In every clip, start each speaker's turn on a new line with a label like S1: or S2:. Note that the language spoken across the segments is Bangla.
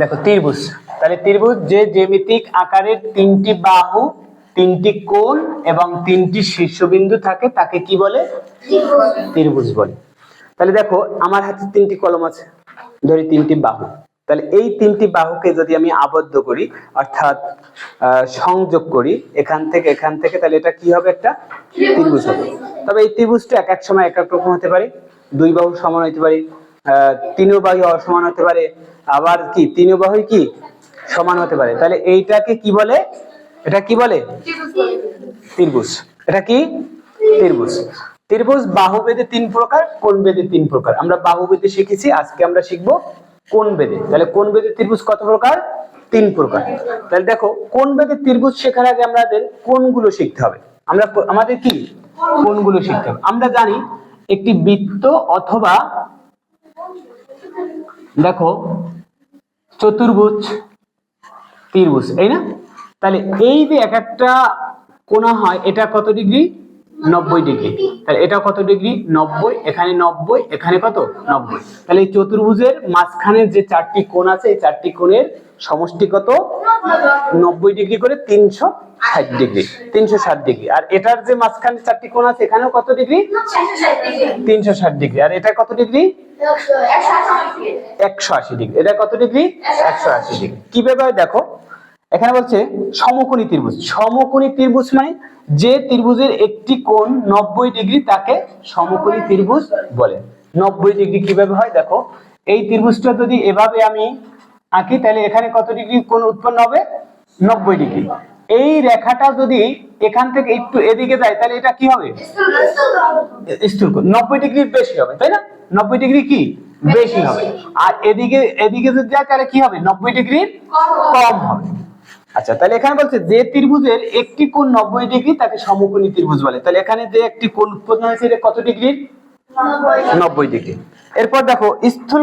S1: দেখো ত্রিভুজ, তাহলে ত্রিভুজ যে জ্যামিতিক আকারের তিনটি বাহু, তিনটি কোণ এবং তিনটি শীর্ষবিন্দু থাকে তাকে কি বলে? ত্রিভুজ বলে। তাহলে দেখো আমার হাতে তিনটি কলম আছে, ধরি তিনটি বাহু। তাহলে এই তিনটি বাহুকে যদি আমি আবদ্ধ করি অর্থাৎ সংযোগ করি এখান থেকে, তাহলে এটা কি হবে? একটা ত্রিভুজ হবে। তবে এই ত্রিভুজটা এক এক সময় এক এক রকম হতে পারে। দুই বাহু সমান হতে পারে, তিন বাহু অসমান হতে পারে, আবার কি তিন বাহুই কি সমান হতে পারে। তাহলে এইটাকে কি বলে? এটা কি বলে? ত্রিভুজ। এটা কি? ত্রিভুজ। ত্রিভুজ বাহু বেদে তিন প্রকার, কোণ বেদে তিন প্রকার। আমরা বাহু বেদে শিখেছি, আজকে আমরা শিখবো কোণ বেদে। তাহলে কোণ বেদে ত্রিভুজ কত প্রকার? তিন প্রকার। তাহলে দেখো কোণ বেদে ত্রিভুজ শেখার আগে আমাদের কোণগুলো শিখতে হবে। আমাদের কি কোণগুলো শিখতে হবে। আমরা জানি একটি বৃত্ত অথবা দেখো চতুর্ভুজ, ত্রিভুজ, এই না? তাহলে এই যে এক একটা কোণা হয় এটা কত ডিগ্রি? 90 ডিগ্রি। তাহলে এটা কত ডিগ্রি? 90। এখানে 90, এখানে কত? 90। তাহলে এই চতুর্ভুজের মাঝখানে যে চারটি কোণ আছে এই চারটি কোণের সমষ্টি কত? 90 ডিগ্রি করে 360 ডিগ্রি, 360 ডিগ্রি। আর এটার যে মাঝখানে চারটি কোণ আছে এখানেও কত ডিগ্রি? 360 ডিগ্রি। আর এটা কত ডিগ্রি? 180 ডিগ্রি। এটা কত ডিগ্রি? 180 ডিগ্রি। কিভাবে দেখো এখানে বলছে সমকোণী ত্রিভুজ। সমকোণী ত্রিভুজ মানে যে ত্রিভুজের একটি কোণ 90 ডিগ্রি তাকে সমকোণী ত্রিভুজ বলে। 90 ডিগ্রি কিভাবে হয় দেখো, এই ত্রিভুজটা যদি এভাবে আমি আঁকি তাহলে এখানে কত ডিগ্রি কোণ উৎপন্ন হবে? 90 ডিগ্রি। এই রেখাটা যদি এখান থেকে একটু এদিকে যায় তাহলে এটা কি হবে? স্থূল কোণ। 90 ডিগ্রির বেশি হবে, তাই না? 90 ডিগ্রি কি বেশি হবে। আর এদিকে যদি যায় তাহলে কি হবে? 90 ডিগ্রির কম হবে। আচ্ছা, তাহলে এখানে বলছে যে ত্রিভুজের একটি কোণ 90 ডিগ্রি তাকে সমকোণী ত্রিভুজ বলে। তাহলে এখানে যে একটি কোণ উৎপন্ন হয়েছে এটা কত ডিগ্রি? 90 ডিগ্রি। এরপর দেখো স্থূল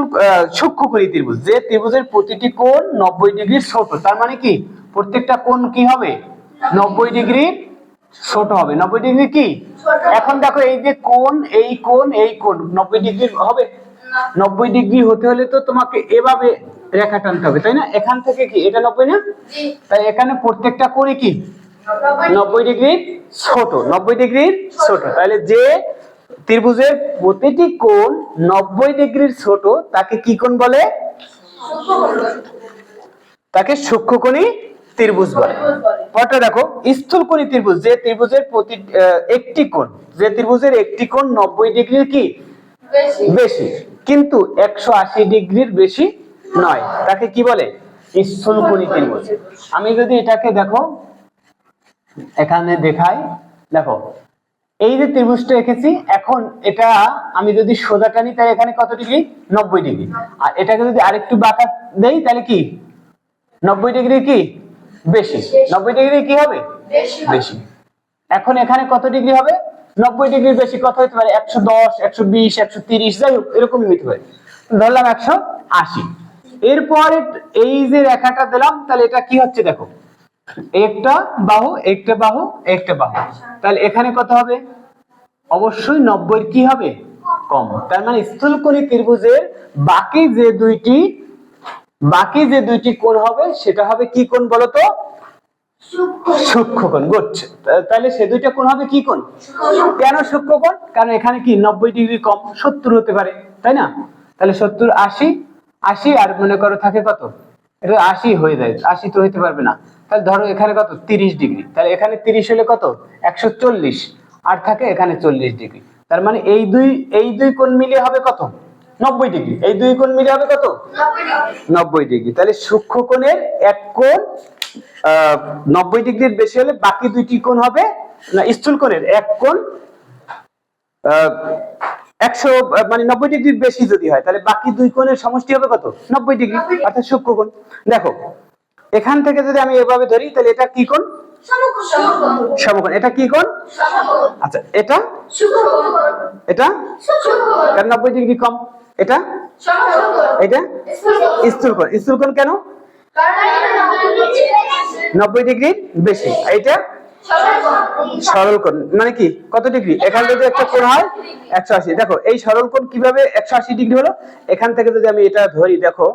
S1: সূক্ষ্মকোণী ত্রিভুজ। যে ত্রিভুজের প্রতিটি কোণ 90 ডিগ্রির ছোট, তার মানে কি প্রত্যেকটা কোণ কি হবে? 90 ডিগ্রির ছোট হবে। 90 ডিগ্রি কি? এখন দেখো এই যে কোণ, এই কোণ, এই কোণ 90 ডিগ্রির হবে? 90 ডিগ্রি হতে হলে তো তোমাকে এভাবে রেখা টানতে হবে, তাই না? এখান থেকে কি এটা 90 না? তাই এখানে প্রত্যেকটা কোণই কি 90 ডিগ্রির ছোট, 90 ডিগ্রির ছোট। তাহলে যে ত্রিভুজের প্রতিটি কোণ 90 ডিগ্রির ছোট তাকে কি কোণ বলে? তাকে সূক্ষ্মকোণী ত্রিভুজ বলে। পরটা দেখো স্থূলকোণী ত্রিভুজ। যে ত্রিভুজের প্রতি একটি কোণ, যে ত্রিভুজের একটি কোণ 90 ডিগ্রির কি বেশি কিন্তু 180 ডিগ্রির বেশি নয় তাকে কি বলে? স্থূলকোণী ত্রিভুজ। আমি যদি এটাকে দেখো এখানে দেখাই, দেখো এই যে ত্রিভুজটা এঁকেছি, এখন এটা আমি যদি সোজা টানি তাহলে এখানে কত ডিগ্রি? 90 ডিগ্রি। আর এটাকে যদি আরেকটু বাঁকা দেই তাহলে কি 90 ডিগ্রি কি বেশি? 90 ডিগ্রি কি হবে? বেশি। এখন এখানে কত ডিগ্রি হবে? 90 ডিগ্রির বেশি কত হতে পারে? 110, 120, 130, যাই হোক এরকমই হতে পারে। ধরলাম 180। এরপর এই যে রেখাটা দিলাম তাহলে এটা কি হচ্ছে দেখো, একটা বাহু, একটা বাহু, একটা বাহু। তাহলে এখানে কত হবে? অবশ্যই 90 কি হবে? কম। তার মানে স্থূলকোণী ত্রিভুজের বাকি যে দুইটি কোণ হবে সেটা হবে কি কোণ বলতো? সূক্ষ্মকোণ। গুড। তাহলে সে দুইটা কোণ হবে কি কোণ? কেন সূক্ষ্মকোণ? কারণ এখানে কি 90 ডিগ্রি কম 70 হতে পারে, তাই না? তাহলে 70, 80 আর মনে করো থাকে কত? এটা 80 হয়ে যায়, 80 তো হইতে পারবে না। তাহলে ধরো এখানে কত? 30 ডিগ্রি। তাহলে এখানে 30 হলে কত? 140 আর থাকে এখানে 40 ডিগ্রি। তার মানে এই দুই কোণ মিলে হবে কত? 90 ডিগ্রি। এই দুই কোণ মিলে হবে কত? 90 ডিগ্রি। তাহলে সূক্ষ্মকোণের এক কোণ 90 ডিগ্রির বেশি হলে বাকি দুইটি কোণ হবে না, স্থূলকোণের এক কোণ 90 ডিগ্রির বেশি যদি হয় তাহলে বাকি দুই কোণের সমষ্টি হবে কত? 90 ডিগ্রি, অর্থাৎ সূক্ষ্মকোণ। দেখো এখান থেকে যদি আমি এভাবে ধরি তাহলে এটা কি কোণ? সমকোণ। এটা কি কোণ? আচ্ছা, এটা এটা কারণ 90 ডিগ্রি কম। এটা স্থূলকোণ। স্থূলকোণ কেন? 90 ডিগ্রি বেশি। এটা সরল কোণ। মানে কি কত ডিগ্রি? এখান থেকে একটা কোণ হয় 180। দেখো এই সরল কোণ কিভাবে 180 ডিগ্রি হলো? এখান থেকে যদি আমি এটা ধরি, দেখো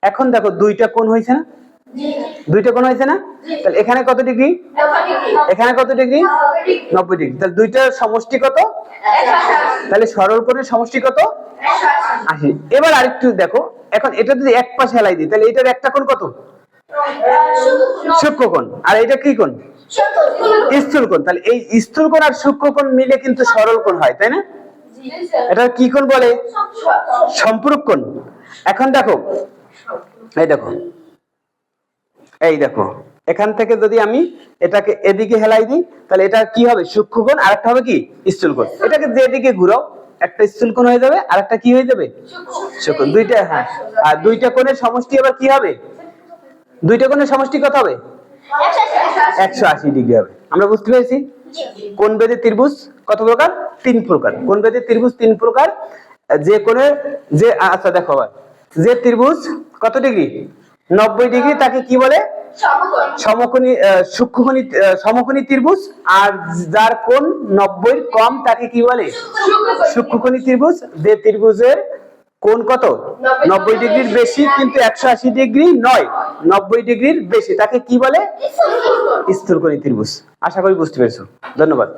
S1: এখন দেখো দুইটা কোণ হয়েছে না, দুইটা কোণ হয়েছে না, তাহলে এখানে কত ডিগ্রি, এখানে কত ডিগ্রি, 90 ডিগ্রি। তাহলে দুইটার সমষ্টি কত, তাহলে সরল কোণের সমষ্টি কত, 80। এবার আরেকটু দেখো, এখন এটা যদি এক পাশে হেলাই দিই তাহলে এটার একটা কোণ কত, সূক্ষ্ম কোণ, আর এটা কি কোণ, স্থূল কোণ। তাহলে এই স্থূল কোণ আর সূক্ষ্ম কোণ মিলে কিন্তু সরল কোণ হয়, তাই না? এটা কি কোণ বলে, সম্পূরক কোণ। এখন দেখো, এই দেখো, এই দেখো, এখান থেকে যদি আমি এটাকে এদিকে হেলাই দিই তাহলে এটা কি হবে, সূক্ষ্ম কোণ, আর একটা হবে কি, স্থূল কোণ। এটাকে যেদিকে ঘুরাও একটা স্থূল কোণ হয়ে যাবে আর একটা কি হয়ে যাবে, সূক্ষ্ম কোণ। দুইটা, হ্যাঁ, আর দুইটা কোণের সমষ্টি আবার কি হবে, দুইটা কোণের সমষ্টি কত হবে, 180 ডিগ্রি হবে। আমরা বুঝতে পেরেছি কোণ বেধে ত্রিভুজ কত প্রকার, 3 প্রকার। কোণ বেধে ত্রিভুজ 3 প্রকার। যে কোণের যে, আচ্ছা দেখো আবার, যে ত্রিভুজ কত ডিগ্রি, 90 ডিগ্রি, তাকে কি বলে, সমকোণী, সূক্ষ্মকোণী, সমকোণী ত্রিভুজ। আর যার কোণ 90 এর কম তাকে কি বলে, সূক্ষ্মকোণী ত্রিভুজ। যে ত্রিভুজের কোণ কত, 90 ডিগ্রির বেশি কিন্তু 180 ডিগ্রি নয়, 90 ডিগ্রির বেশি, তাকে কি বলে, স্থূলকোণী ত্রিভুজ। আশা করি বুঝতে পেরেছো। ধন্যবাদ।